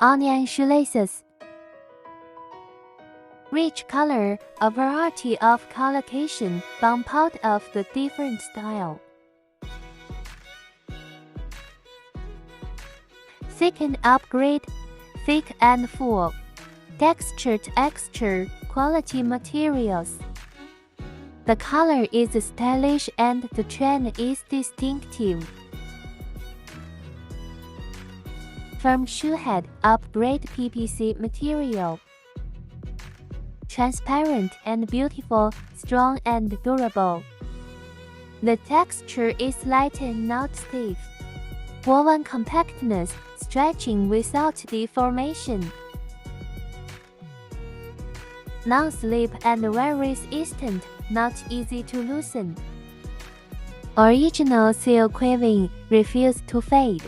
Onion shoelaces. Rich color, a variety of collocation born out of the different style. Thick and upgrade, thick and full. Textured extra quality materials. The color is stylish and the trend is distinctive. Firm shoehead, upgrade PPC material. Transparent and beautiful, strong and durable. The texture is light and not stiff. Woven compactness, stretching without deformation. Non-slip and very resistant, not easy to loosen. Original silk weaving, refuse to fade.